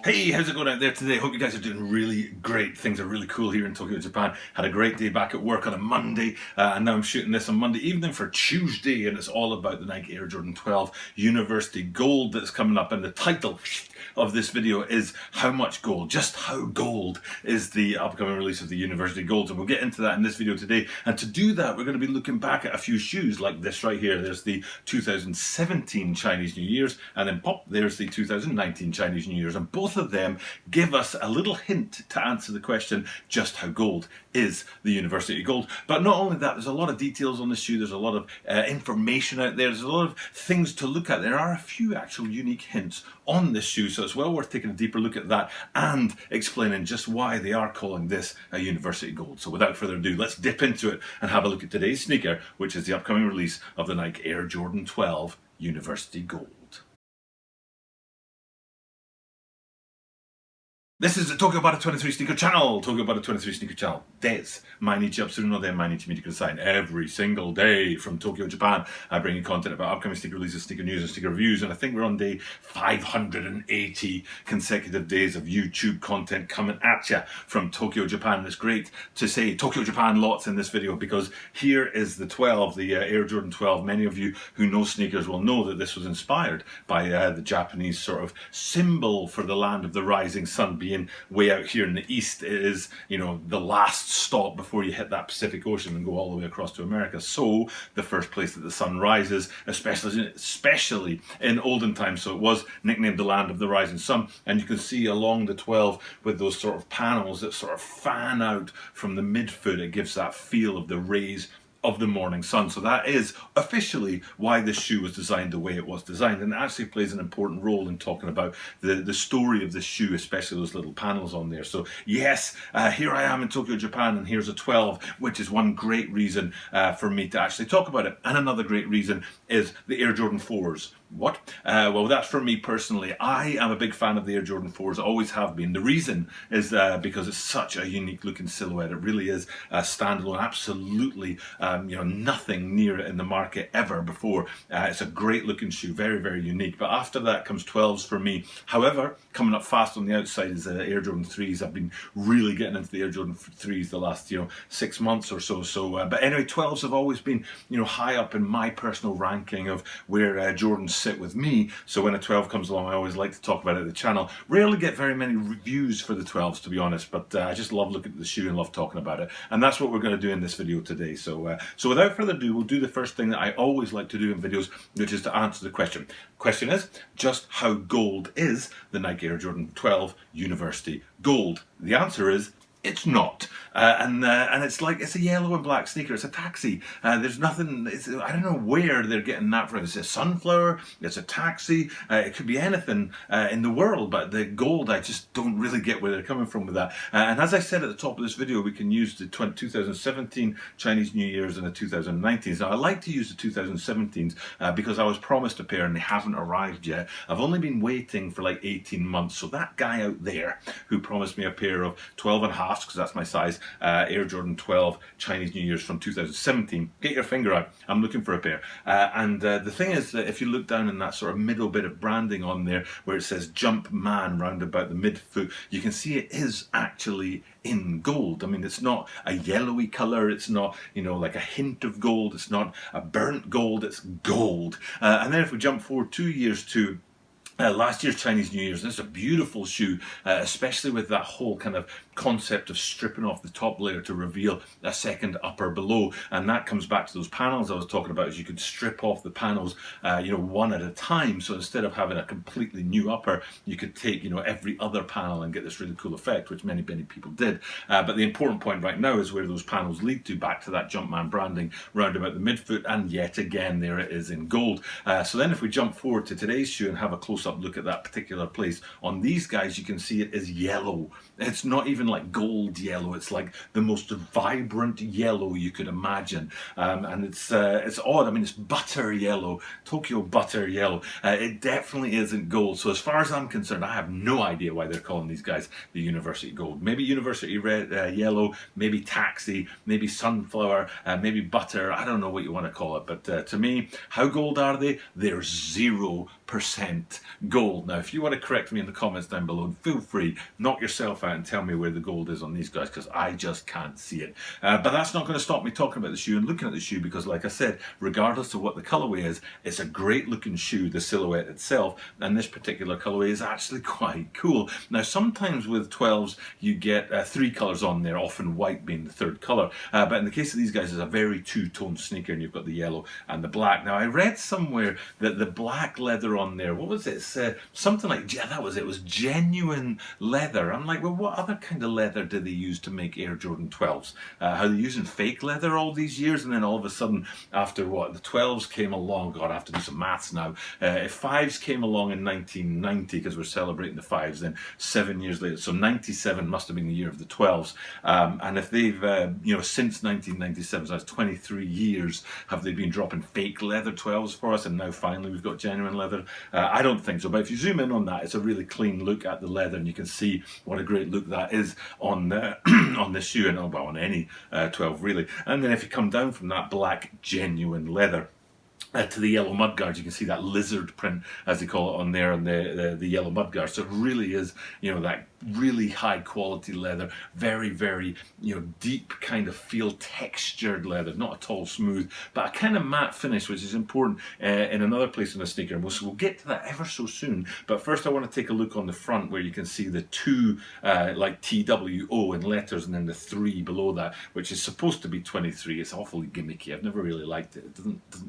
Hey, how's it going out there today? Hope you guys are doing really great. Things are really cool here in Tokyo, Japan. Had a great day back at work on a Monday, and now I'm shooting this on Monday evening for Tuesday, and it's all about the Nike Air Jordan 12 University Gold that's coming up, and the title of this video is How Much Gold? Just how gold is the upcoming release of the University Gold? And we'll get into that in this video today. And to do that, we're going to be looking back at a few shoes like this right here. There's the 2017 Chinese New Year's, and then pop, there's the 2019 Chinese New Year's. And both of them give us a little hint to answer the question, just how gold is the University Gold? But not only that, there's a lot of details on the shoe. There's a lot of information out there. There's a lot of things to look at. There are a few actual unique hints on this shoe, so it's well worth taking a deeper look at that and explaining just why they are calling this a University Gold. So without further ado, let's dip into it and have a look at today's sneaker, which is the upcoming release of the Nike Air Jordan 12 University Gold. This is the Tokyo Bada 23 Sneaker Channel. Tokyo Bada 23 Sneaker Channel. Des. Mainichi Absuru no de Mainichi Mite Kudasai. Every single day from Tokyo, Japan, I bring you content about upcoming sneaker releases, sneaker news, and sneaker reviews. And I think we're on day 580 consecutive days of YouTube content coming at you from Tokyo, Japan. And it's great to say Tokyo, Japan lots in this video because here is the 12, the Air Jordan 12. Many of you who know sneakers will know that this was inspired by the Japanese sort of symbol for the land of the rising sun being way out here in the east. It is, you know, the last stop before you hit that Pacific Ocean and go all the way across to America. So the first place that the sun rises, especially in olden times. So it was nicknamed the land of the rising sun. And you can see along the 12 with those sort of panels that sort of fan out from the midfoot. It gives that feel of the rays of the morning sun. So that is officially why this shoe was designed the way it was designed, and it actually plays an important role in talking about the story of this shoe, especially those little panels on there. So yes, here I am in Tokyo, Japan, and here's a 12, which is one great reason for me to actually talk about it. And another great reason is the Air Jordan 4s. What? Well, that's for me personally. I am a big fan of the Air Jordan 4s, always have been. The reason is because it's such a unique looking silhouette. It really is a standalone, absolutely nothing near it in the market ever before. It's a great looking shoe, very, very unique. But after that comes 12s for me. However, coming up fast on the outside is Air Jordan 3s. I've been really getting into the Air Jordan 3s the last 6 months or so. But anyway, 12s have always been high up in my personal ranking of where Jordans sit with me. So when a 12 comes along, I always like to talk about it at the channel. Rarely get very many reviews for the 12s, to be honest, but I just love looking at the shoe and love talking about it. And that's what we're going to do in this video today. So without further ado, we'll do the first thing that I always like to do in videos, which is to answer the question. Question is, just how gold is the Nike Air Jordan 12 University Gold? The answer is, it's not, and it's like, it's a yellow and black sneaker. It's a taxi. There's nothing. I don't know where they're getting that from. It's a sunflower. It's a taxi. It could be anything in the world, but the gold, I just don't really get where they're coming from with that. And as I said at the top of this video, we can use the 2017 Chinese New Year's and the 2019s. Now I like to use the 2017s because I was promised a pair and they haven't arrived yet. I've only been waiting for like 18 months. So that guy out there who promised me a pair of 12 and a half, because that's my size, Air Jordan 12 Chinese New Year's from 2017. Get your finger out. I'm looking for a pair. And the thing is that if you look down in that sort of middle bit of branding on there where it says Jump Man round about the midfoot, you can see it is actually in gold. I mean, it's not a yellowy color. It's not, like a hint of gold. It's not a burnt gold. It's gold. And then if we jump forward 2 years to last year's Chinese New Year's, this is a beautiful shoe, especially with that whole kind of concept of stripping off the top layer to reveal a second upper below. And that comes back to those panels I was talking about, is you could strip off the panels one at a time. So instead of having a completely new upper, you could take every other panel and get this really cool effect, which many people did. But the important point right now is where those panels lead to, back to that Jumpman branding round about the midfoot, and yet again there it is in gold. So then if we jump forward to today's shoe and have a close-up look at that particular place on these guys, you can see it is yellow. It's not even like gold yellow. It's like the most vibrant yellow you could imagine, and it's odd. I mean, it's butter yellow, Tokyo butter yellow. It definitely isn't gold. So as far as I'm concerned, I have no idea why they're calling these guys the University Gold. Maybe University red, yellow, maybe taxi, maybe sunflower, maybe butter. I don't know what you want to call it, but to me, how gold are they? They're 0% gold. Now, if you want to correct me in the comments down below, feel free, knock yourself out and tell me where the gold is on these guys, because I just can't see it. But that's not going to stop me talking about the shoe and looking at the shoe, because like I said, regardless of what the colorway is, it's a great looking shoe, the silhouette itself, and this particular colorway is actually quite cool. Now, sometimes with 12s, you get 3 colors on there, often white being the third color. But in the case of these guys, it's a very two-tone sneaker, and you've got the yellow and the black. Now, I read somewhere that the black leather on there, what was it? It's, something like, yeah, that was it. It was genuine leather. I'm like, well, what other kind of leather did they use to make Air Jordan 12s? Are they using fake leather all these years? And then all of a sudden, after what, the 12s came along, God, I have to do some maths now. If 5s came along in 1990, because we're celebrating the 5s, then 7 years later, so 97 must have been the year of the 12s. And if they've, since 1997, so that's 23 years, have they been dropping fake leather 12s for us, and now finally we've got genuine leather? I don't think so, but if you zoom in on that, it's a really clean look at the leather, and you can see what a great look that is on on this shoe, and well, on any 12 really. And then if you come down from that black genuine leather to the yellow mudguards, you can see that lizard print, as they call it on there, on the yellow mudguards. So it really is, that really high quality leather, very, very, deep kind of feel textured leather, not at all smooth, but a kind of matte finish, which is important in another place in the sneaker. And we'll get to that ever so soon. But first I want to take a look on the front, where you can see the 2 like TWO in letters, and then the 3 below that, which is supposed to be 23. It's awfully gimmicky. I've never really liked it.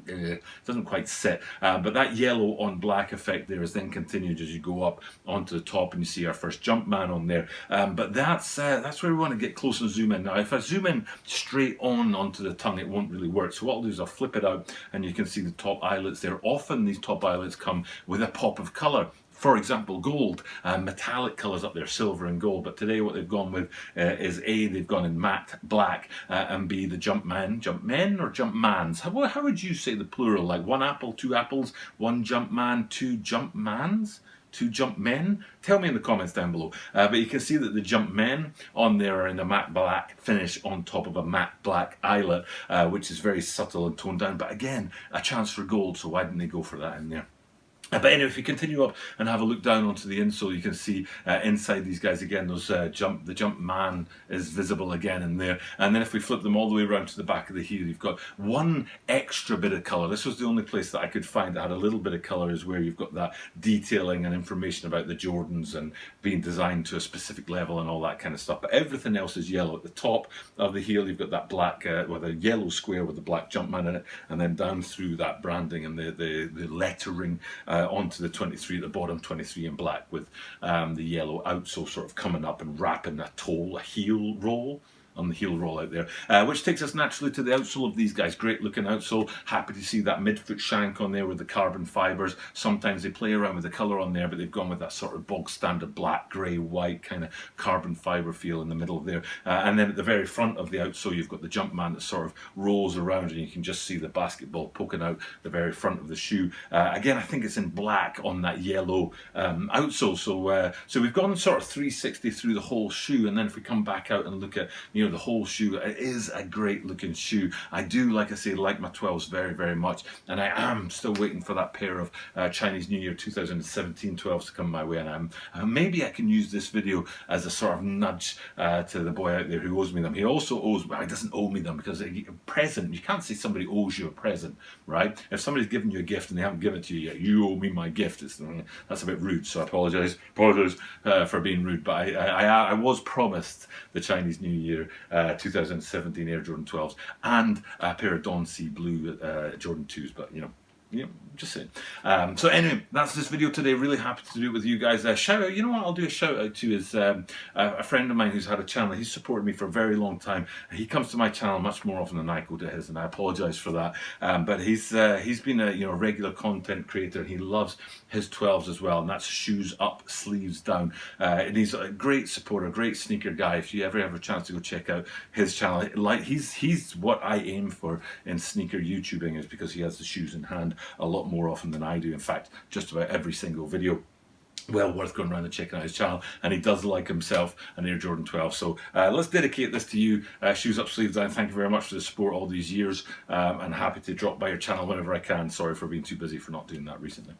It doesn't quite sit. But that yellow on black effect there is then continued as you go up onto the top, and you see our first Jumpman on there. But that's where we want to get close and zoom in. Now, if I zoom in straight onto the tongue, it won't really work. So what I'll do is I'll flip it out, and you can see the top eyelets there. Often these top eyelets come with a pop of color. For example, gold, metallic colours up there, silver and gold. But today what they've gone with is A, they've gone in matte black, and B, the Jumpmen or Jumpmans. How would you say the plural? Like 1 apple, 2 apples, 1 Jumpman, 2 Jumpmans? 2 Jumpmen? Tell me in the comments down below. But you can see that the Jumpmen on there are in a matte black finish on top of a matte black eyelet, which is very subtle and toned down. But again, a chance for gold, so why didn't they go for that in there? But anyway, if you continue up and have a look down onto the insole, you can see inside these guys again, those the Jumpman is visible again in there. And then if we flip them all the way around to the back of the heel, you've got 1 extra bit of colour. This was the only place that I could find that had a little bit of colour, is where you've got that detailing and information about the Jordans and being designed to a specific level and all that kind of stuff. But everything else is yellow. At the top of the heel, you've got that black, with a yellow square with the black Jumpman in it, and then down through that branding and the lettering onto the 23 at the bottom, 23 in black, with the yellow outsole sort of coming up and wrapping a heel roll on the heel roll out there, which takes us naturally to the outsole of these guys. Great looking outsole. Happy to see that midfoot shank on there with the carbon fibers. Sometimes they play around with the colour on there, but they've gone with that sort of bog standard black, grey, white kind of carbon fiber feel in the middle there. And then at the very front of the outsole, you've got the Jumpman that sort of rolls around, and you can just see the basketball poking out the very front of the shoe. Again, I think it's in black on that yellow outsole. So we've gone sort of 360 through the whole shoe, and then if we come back out and look at the whole shoe, it is a great looking shoe. I do, like I say, like my 12s very, very much, and I am still waiting for that pair of Chinese New Year 2017 12s to come my way, and maybe I can use this video as a sort of nudge to the boy out there who owes me them. He also owes, well, he doesn't owe me them, because a present, you can't say somebody owes you a present, right? If somebody's given you a gift and they haven't given it to you yet, you owe me my gift. That's a bit rude, so I apologise for being rude, but I was promised the Chinese New Year 2017 Air Jordan 12s and a pair of Dawn Sea Blue Jordan 2s, but just saying. So anyway, that's this video today. Really happy to do it with you guys. Shout out, you know what I'll do a shout out to is a friend of mine who's had a channel. He's supported me for a very long time. He comes to my channel much more often than I go to his, and I apologise for that. But he's been a regular content creator, and he loves his 12s as well, and that's shoes up, sleeves down. And he's a great supporter, great sneaker guy. If you ever have a chance to go check out his channel, like he's what I aim for in sneaker YouTubing, is because he has the shoes in hand a lot more often than I do. In fact, just about every single video well worth going around and checking out his channel, and he does like himself an Air Jordan 12. So let's dedicate this to you. Shoes up, sleeves down. Thank you very much for the support all these years, and happy to drop by your channel whenever I can. Sorry for being too busy for not doing that recently.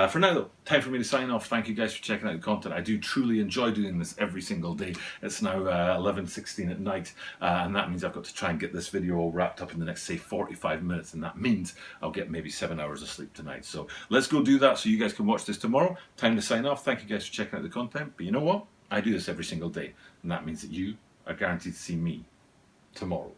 For now though, time for me to sign off. Thank you guys for checking out the content. I do truly enjoy doing this every single day. It's now 11:16 at night, and that means I've got to try and get this video all wrapped up in the next, say, 45 minutes, and that means I'll get maybe 7 hours of sleep tonight. So let's go do that so you guys can watch this tomorrow. Time to sign off. Thank you guys for checking out the content. But you know what? I do this every single day, and that means that you are guaranteed to see me tomorrow.